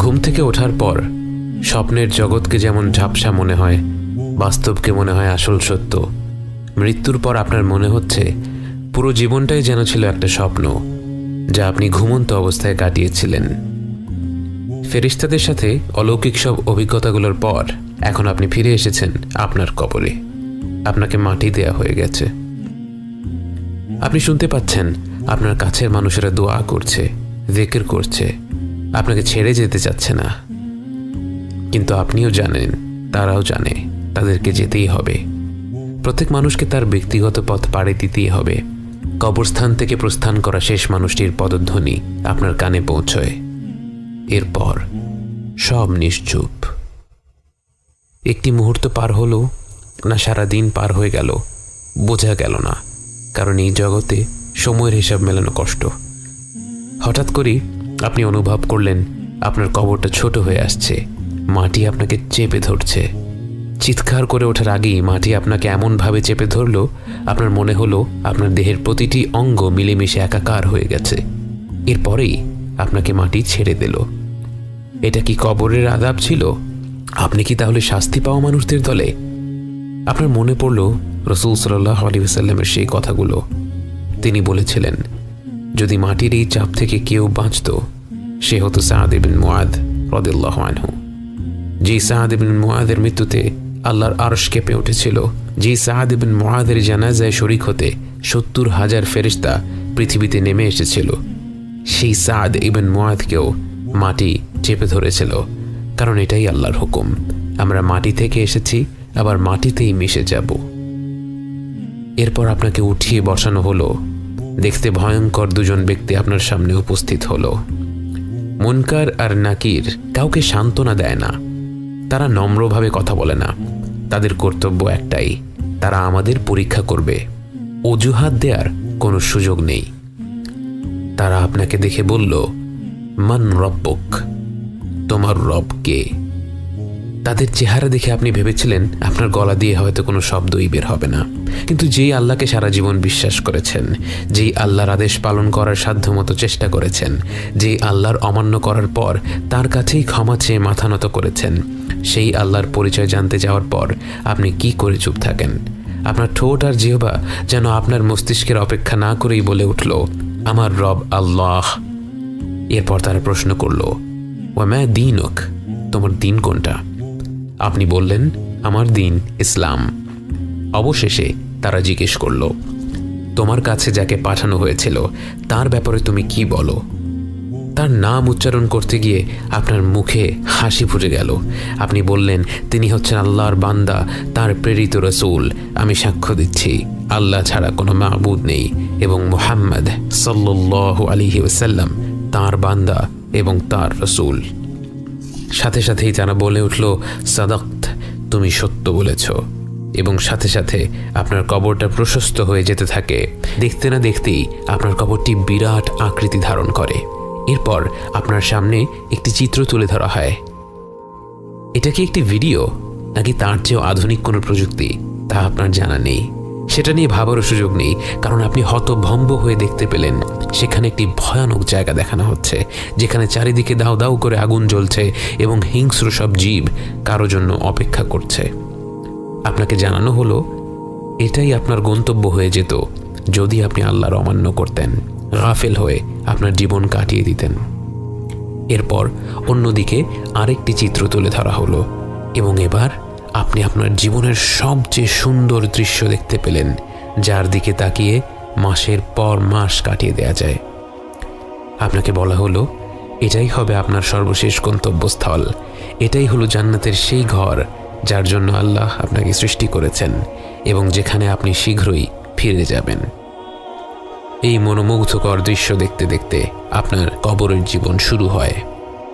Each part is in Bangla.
ঘুম থেকে ওঠার পর স্বপ্নের জগৎকে যেমন ঝাপসা মনে হয়, বাস্তবকে মনে হয় আসল সত্য। মৃত্যুর পর আপনার মনে হচ্ছে পুরো জীবনটাই যেন ছিল একটা স্বপ্ন, যা আপনি ঘুমন্ত অবস্থায় কাটিয়েছিলেন। ফেরেশতাদের সাথে অলৌকিক সব অভিজ্ঞতাগুলোর পর এখন আপনি ফিরে এসেছেন আপনার কবরে। আপনাকে মাটি দেয়া হয়ে গেছে। আপনি শুনতে পাচ্ছেন আপনার কাছের মানুষেরা দোয়া করছে, জিকির করছে, আপনাকে ছেড়ে যেতে চাচ্ছে না। কিন্তু আপনিও জানেন, তারাও জানে, তাদেরকে যেতেই হবে। প্রত্যেক মানুষকে তার ব্যক্তিগত পথ পাড়ি দিতেই হবে। কবরস্থান থেকে প্রস্থান করা শেষ মানুষটির পদধ্বনি আপনার কানে পৌঁছয়। এরপর সব নিশ্চুপ। একটি মুহূর্ত পার হলো না সারা দিন পার হয়ে গেল বোঝা গেল না, কারণ এই জগতে সময়ের হিসাব মেলানো কষ্ট। হঠাৎ করেই আপনি অনুভব করলেন আপনার কবরটা ছোট হয়ে আসছে, মাটি আপনাকে চেপে ধরছে। চিৎকার করে ওঠার আগেই মাটি আপনাকে এমনভাবে চেপে ধরল, আপনার মনে হলো আপনার দেহের প্রতিটি অঙ্গ মিলেমিশে একাকার হয়ে গেছে। এরপরেই আপনাকে মাটি ছেড়ে দিল। এটা কি কবরের আযাব ছিল? আপনি কি তাহলে শাস্তি পাওয়া মানুষদের দলে? আপনার মনে পড়ল রাসূল সাল্লাল্লাহু আলাইহি ওয়াসাল্লামের সেই কথাগুলো। তিনি বলেছিলেন, যদি মাটির এই চাপ থেকে কেউ বাঁচত, সে হতো সাদ ইবনে মুআদ রাদিয়াল্লাহু আনহু। যে সাদ ইবনে মুআদের মৃত্যুতে আল্লাহর আরশ কেঁপে উঠেছিল, যে সাদ ইবনে মুআদের জানাজায় শরীক হতে ৭০,০০০ ফেরেশতা পৃথিবীতে নেমে এসেছিল, সেই সাদ ইবনে মুআদকেও মাটি চেপে ধরেছিল। কারণ এটাই আল্লাহর হুকুম, আমরা মাটি থেকে এসেছি, আবার মাটিতেই মিশে যাব। এরপর আপনাকে উঠিয়ে বসানো হলো। দেখতে ভয়ঙ্কর দুজন ব্যক্তি আপনার সামনে উপস্থিত হলো। মুনকার আর নাকির কাউকে সান্ত্বনা দেয় না, তারা নম্রভাবে কথা বলে না। তাদের কর্তব্য একটাই, তারা আমাদের পরীক্ষা করবে। অজুহাত দেওয়ার কোনো সুযোগ নেই। তারা আপনাকে দেখে বলল, মান রব্বুক, তোমার রব কে? তাদের চেহারা দেখে আপনি ভেবেছিলেন আপনার গলা দিয়ে হয়তো কোনো শব্দই বের হবে না। কিন্তু যেই আল্লাহকে সারা জীবন বিশ্বাস করেছেন, যেই আল্লাহর আদেশ পালন করার সাধ্যমতো চেষ্টা করেছেন, যেই আল্লাহর অমান্য করার পর তার কাছেই ক্ষমা চেয়ে মাথা নত করেছেন, সেই আল্লাহর পরিচয় জানতে যাওয়ার পর আপনি কি করে চুপ থাকেন? আপনার ঠোঁট আর জিহ্বা যেন আপনার মস্তিষ্কের অপেক্ষা না করেই বলে উঠল, আমার রব আল্লাহ। এরপর তারা প্রশ্ন করল, ওয়ামা দীনুক, তোমার দিন কোনটা? আপনি বললেন, আমার দিন ইসলাম। অবশেষে তারা জিজ্ঞেস করল, তোমার কাছে যাকে পাঠানো হয়েছিল তার ব্যাপারে তুমি কি বলো? তার নাম উচ্চারণ করতে গিয়ে আপনার মুখে হাসি ফুটে গেল। আপনি বললেন, তিনি হচ্ছেন আল্লাহর বান্দা, তার প্রেরিত রাসূল। আমি সাক্ষ্য দিচ্ছি আল্লাহ ছাড়া কোনো মাবুদ নেই এবং মুহাম্মদ সাল্লাল্লাহু আলাইহি ওয়াসাল্লাম তার বান্দা এবং তার রাসূল। সাথে সাথেই তারা বলে উঠল, সাদাক্ত, তুমি সত্য বলেছ। এবং সাথে সাথে আপনার কবরটা প্রশস্ত হয়ে যেতে থাকে। দেখতে না দেখতেই আপনার কবরটি বিরাট আকৃতি ধারণ করে। এরপর আপনার সামনে একটি চিত্র তুলে ধরা হয়। এটা কি একটি ভিডিও নাকি তার চেয়েও আধুনিক কোনো প্রযুক্তি, তা আপনার জানা নেই। সেটা নিয়ে ভাবারও সুযোগ নেই, কারণ আপনি হতভম্ব হয়ে দেখতে পেলেন সেখানে একটি ভয়ানক জায়গা দেখানো হচ্ছে, যেখানে চারিদিকে দাউ দাউ করে আগুন জ্বলছে এবং হিংস্র সব জীব কারো জন্য অপেক্ষা করছে। আপনাকে জানানো হলো এটাই আপনার গন্তব্য হয়ে যেত যদি আপনি আল্লাহর অমান্য করতেন, গাফেল হয়ে আপনার জীবন কাটিয়ে দিতেন। এরপর অন্যদিকে আরেকটি চিত্র তুলে ধরা হলো এবং এবার আপনি আপনার জীবনের সবচেয়ে সুন্দর দৃশ্য দেখতে পেলেন, যার দিকে তাকিয়ে মাসের পর মাস কাটিয়ে দেয়া যায়। আপনাকে বলা হলো এটাই হবে আপনার সর্বশেষ গন্তব্যস্থল, এটাই হলো জান্নাতের সেই ঘর যার জন্য আল্লাহ আপনাকে সৃষ্টি করেছেন এবং যেখানে আপনি শীঘ্রই ফিরে যাবেন। এই মনোমুগ্ধকর দৃশ্য দেখতে দেখতে আপনার কবরের জীবন শুরু হয়।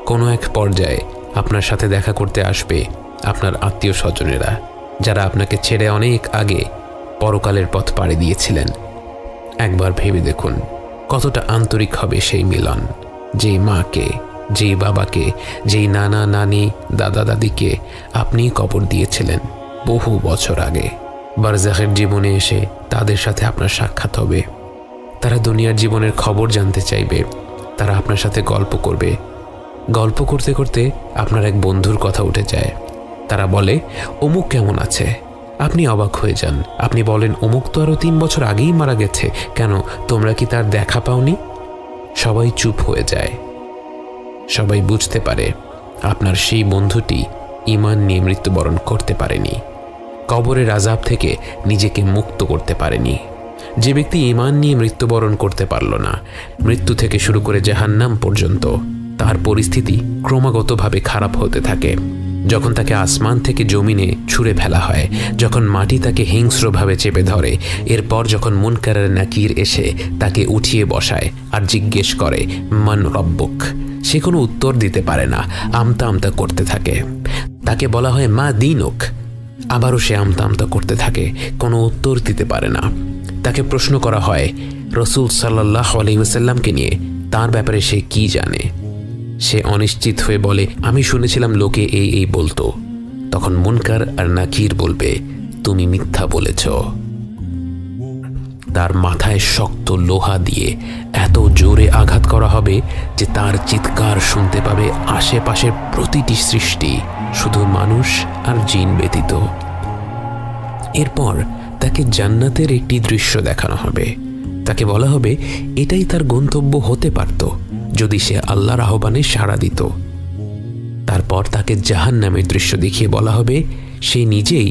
কোনো এক পর্যায়ে আপনার সাথে দেখা করতে আসবে আপনার আত্মীয় স্বজনেরা, যারা আপনাকে ছেড়ে অনেক আগে পরকালের পথ পাড়ি দিয়েছিলেন। একবার ভেবে দেখুন কতটা আন্তরিক হবে সেই মিলন। যেই মাকে, যেই বাবাকে, যেই নানা নানি, দাদা দাদিকে আপনি কবর দিয়েছিলেন বহু বছর আগে, বারজাখের জীবনে এসে তাদের সাথে আপনার সাক্ষাৎ হবে। তারা দুনিয়ার জীবনের খবর জানতে চাইবে, তারা আপনার সাথে গল্প করবে। গল্প করতে করতে আপনার এক বন্ধুর কথা উঠে যায়। তারা বলে, অমুক কেমন আছে? আপনি অবাক হয়ে যান। আপনি বলেন, অমুক তো আরও 3 বছর আগেই মারা গেছে, কেন তোমরা কি তার দেখা পাওনি? সবাই চুপ হয়ে যায়। সবাই বুঝতে পারে আপনার সেই বন্ধুটি ঈমান নিয়ে মৃত্যুবরণ করতে পারেনি, কবরের আযাব থেকে নিজেকে মুক্ত করতে পারেনি। যে ব্যক্তি ঈমান নিয়ে মৃত্যুবরণ করতে পারল না, মৃত্যু থেকে শুরু করে জাহান্নাম পর্যন্ত তার পরিস্থিতি ক্রমাগতভাবে খারাপ হতে থাকে। যখন তাকে আসমান থেকে জমিনে ছুঁড়ে ফেলা হয়, যখন মাটি তাকে হিংস্রভাবে চেপে ধরে, এরপর যখন মুনকার আর নাকির এসে তাকে উঠিয়ে বসায় আর জিজ্ঞেস করে, মান রব্বুক, সে কোনো উত্তর দিতে পারে না, আমতা আমতা করতে থাকে। তাকে বলা হয় মা দীনুক, আবারও সে আমতা আমতা করতে থাকে, কোনো উত্তর দিতে পারে না। তাকে প্রশ্ন করা হয় রাসূল সাল্লাল্লাহু আলাইহি ওয়াসাল্লামকে নিয়ে, তার ব্যাপারে সে কি জানে। সে অনিশ্চিত হয়ে বলে, আমি শুনেছিলাম লোকে এই বলতো। তখন মুনকার আর নাকির বলবে, তুমি মিথ্যা বলেছ। তার মাথায় শক্ত লোহা দিয়ে এত জোরে আঘাত করা হবে যে তার চিৎকার শুনতে পাবে আশেপাশের প্রতিটি সৃষ্টি, শুধু মানুষ আর জিন ব্যতীত। এরপর তাকে জান্নাতের একটি দৃশ্য দেখানো হবে। তাকে বলা হবে এটাই তার গন্তব্য হতে পারত যদি সে আল্লাহর আহ্বানে সাড়া দিত। তারপর তাকে জাহান্নামের দৃশ্য দেখিয়ে বলা হবে সে নিজেই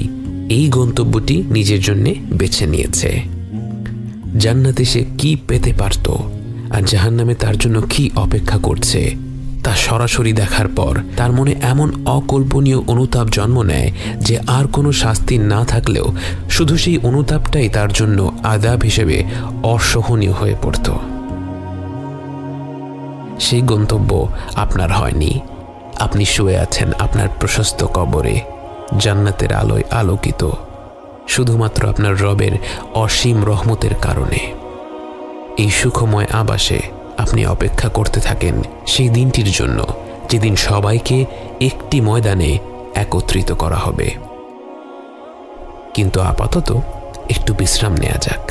এই গন্তব্যটি নিজের জন্য বেছে নিয়েছে। জান্নাতে সে কি পেতে পারত আর জাহান্নামে তার জন্য কি অপেক্ষা করছে তা সরাসরি দেখার পর তার মনে এমন অকল্পনীয় অনুতাপ জন্ম নেয় যে আর কোনো শাস্তি না থাকলেও শুধু সেই অনুতাপটাই তার জন্য আযাব হিসেবে অসহনীয় হয়ে পড়ত। সেই গন্তব্য আপনার হয়নি। আপনি শুয়ে আছেন আপনার প্রশস্ত কবরে, জান্নাতের আলোয় আলোকিত, শুধুমাত্র আপনার রবের অসীম রহমতের কারণে। এই সুখময় আবাসে আপনি অপেক্ষা করতে থাকেন সেই দিনটির জন্য, যেদিন সবাইকে একটি ময়দানে একত্রিত করা হবে। কিন্তু আপাতত একটু বিশ্রাম নেওয়া যাক।